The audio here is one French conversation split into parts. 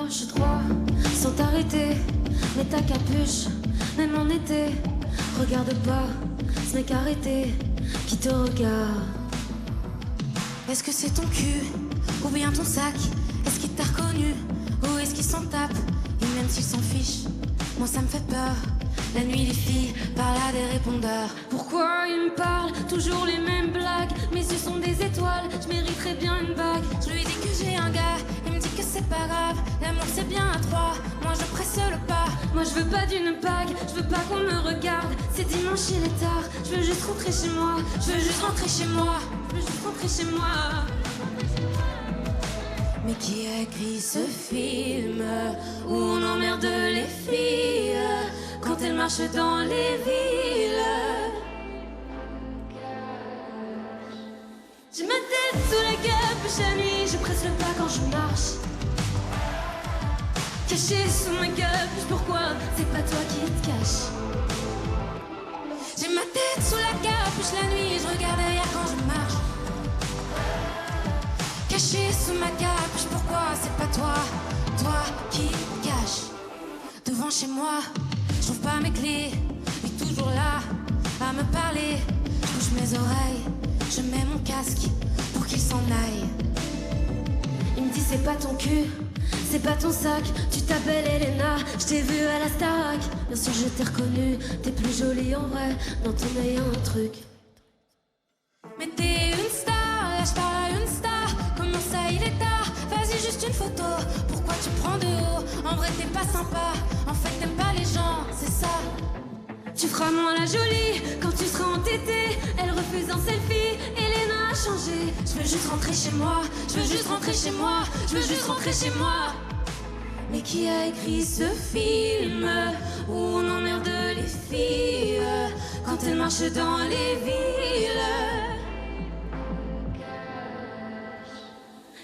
marches droit sans t'arrêter. Mets ta capuche, même en été. Regarde pas ce mec arrêté qui te regarde. Est-ce que c'est ton cul ou bien ton sac? Est-ce qu'il t'a reconnu ou est-ce qu'il s'en tape? Et même s'il s'en fiche, moi ça me fait peur. La nuit les filles parlent à des répondeurs. Pourquoi ils me parlent toujours les mêmes blagues? Mes yeux sont des étoiles, je mériterais bien une bague. Je lui dis que j'ai un gars, il me dit que c'est pas grave. L'amour c'est bien à trois, moi je presse le pas. Moi je veux pas d'une bague, je veux pas qu'on me regarde. C'est dimanche, il est tard, je veux juste rentrer chez moi. Je veux juste rentrer chez moi, je veux juste rentrer chez moi. Mais qui a écrit ce film où on emmerde les filles quand elles marchent dans les villes? J'ai ma tête sous la capuche la nuit, je presse le pas quand je marche. Caché sous ma capuche, pourquoi c'est pas toi qui te caches? J'ai ma tête sous la capuche la nuit, je regarde derrière quand je marche. Caché sous ma capuche, pourquoi c'est pas toi, toi qui te caches? Devant chez moi, je trouve pas mes clés, mais toujours là, à me parler. Je bouge mes oreilles, je mets mon casque pour qu'il s'en aille. Il me dit c'est pas ton cul, c'est pas ton sac. Tu t'appelles Elena, je t'ai vue à la Starac. Bien sûr je t'ai reconnue, t'es plus jolie en vrai. Dans ton œil y'a un truc. Mais t'es une star, là je parle à une star. Comment ça il est tard, vas-y juste une photo. Pourquoi tu prends de haut? En vrai t'es pas sympa, en fait t'aimes pas les gens, c'est ça. Tu feras moins la jolie quand tu seras entêtée. Elle refuse un selfie, Elena a changé. Je veux juste rentrer chez moi, je veux juste rentrer chez moi, je veux juste rentrer chez moi. Mais qui a écrit ce film où on emmerde les filles quand elles marchent dans les villes?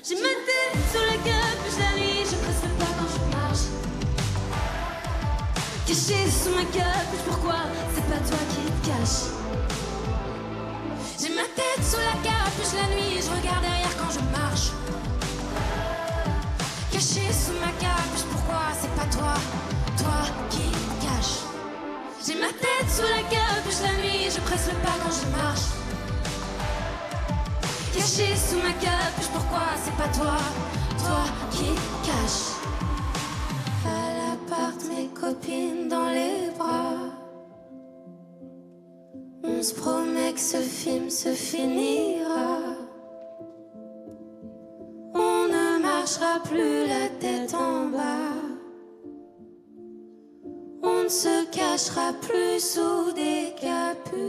J'ai ma tête sur la capuche la nuit, je presse le pas quand je marche. Caché sous ma capuche, pourquoi c'est pas toi qui te caches? J'ai ma tête sous la capuche la nuit, je regarde derrière quand je marche. Caché sous ma capuche, pourquoi c'est pas toi, toi qui te caches? J'ai ma tête sous la capuche la nuit, je presse le pas quand je marche. Caché sous ma capuche, pourquoi c'est pas toi, toi qui te caches? À l'appart, mes copines dans les bras. On se promet que ce film se finira. On ne marchera plus la tête en bas. On ne se cachera plus sous des capuches.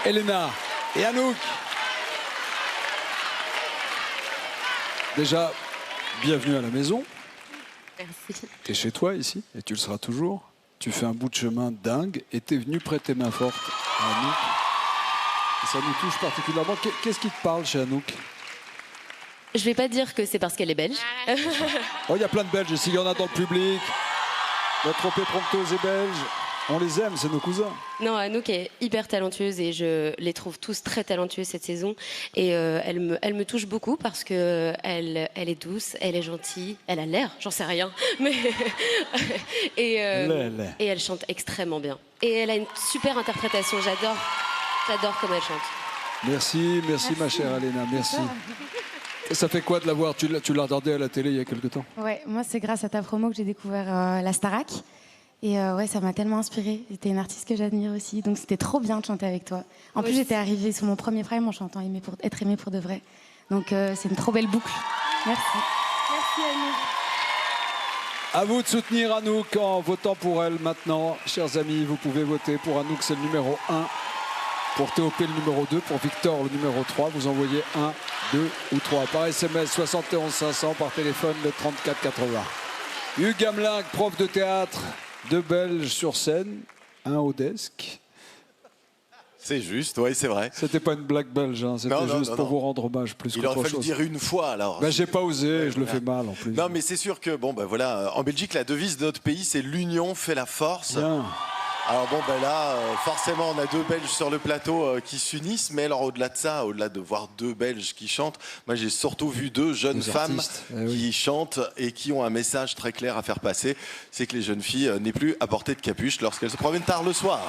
Elena et Anouk. Déjà, bienvenue à la maison. Merci. T'es chez toi ici et tu le seras toujours. Tu fais un bout de chemin dingue et t'es venu prêter main forte à Anouk. Et ça nous touche particulièrement. Qu'est-ce qui te parle chez Anouk? Je vais pas dire que c'est parce qu'elle est belge. Oh, il y a plein de Belges ici, il y en a dans le public. Notre trompée prompteuse est belge. On les aime, c'est nos cousins. Non, Anouk est hyper talentueuse et je les trouve tous très talentueux cette saison. Et elle me touche beaucoup parce que elle est douce, elle est gentille, elle a l'air, j'en sais rien. Mais et elle chante extrêmement bien. Et elle a une super interprétation, j'adore comment elle chante. Merci ma chère Elena, merci. Ça fait quoi de la voir? Tu l'as regardée à la télé il y a quelque temps? Ouais, moi c'est grâce à ta promo que j'ai découvert la Starac. Et ouais, ça m'a tellement inspirée. C'était une artiste que j'admire aussi. Donc c'était trop bien de chanter avec toi. En plus, j'étais arrivée sur mon premier prime en chantant Être aimée pour de vrai. Donc c'est une trop belle boucle. Merci. Merci Anouk. À vous de soutenir Anouk en votant pour elle maintenant. Chers amis, vous pouvez voter pour Anouk, c'est le numéro 1. Pour TOP, le numéro 2. Pour Victor, le numéro 3. Vous envoyez 1, 2 ou 3. Par SMS, 71 500. Par téléphone, le 34 80. Hugues Gamelin, prof de théâtre. 2 Belges sur scène, 1 au desk. C'est juste, oui, c'est vrai. C'était pas une blague belge, hein. C'était juste pour vous rendre hommage plus Il qu'autre aurait fallu chose. dire une fois alors. Ben, j'ai pas osé, je le fais mal en plus. Non, mais c'est sûr que, bon, ben voilà, en Belgique, la devise de notre pays, c'est l'union fait la force. Bien. Alors bon, ben là, forcément, on a deux Belges sur le plateau qui s'unissent, mais alors au-delà de ça, au-delà de voir deux Belges qui chantent, moi j'ai surtout vu deux jeunes femmes qui chantent et qui ont un message très clair à faire passer, c'est que les jeunes filles n'aient plus à porter de capuche lorsqu'elles se promènent tard le soir.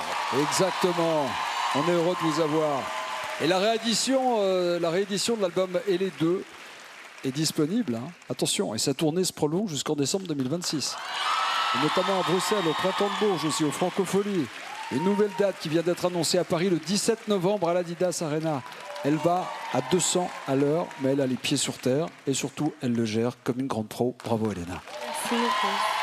Exactement. On est heureux de vous avoir. Et la réédition de l'album Et les deux est disponible. Hein. Attention, et sa tournée se prolonge jusqu'en décembre 2026. Et notamment à Bruxelles, au Printemps de Bourges aussi, aux Francopholies. Une nouvelle date qui vient d'être annoncée à Paris le 17 novembre à l'Adidas Arena. Elle va à 200 à l'heure, mais elle a les pieds sur terre et surtout, elle le gère comme une grande pro. Bravo, Elena. Merci beaucoup.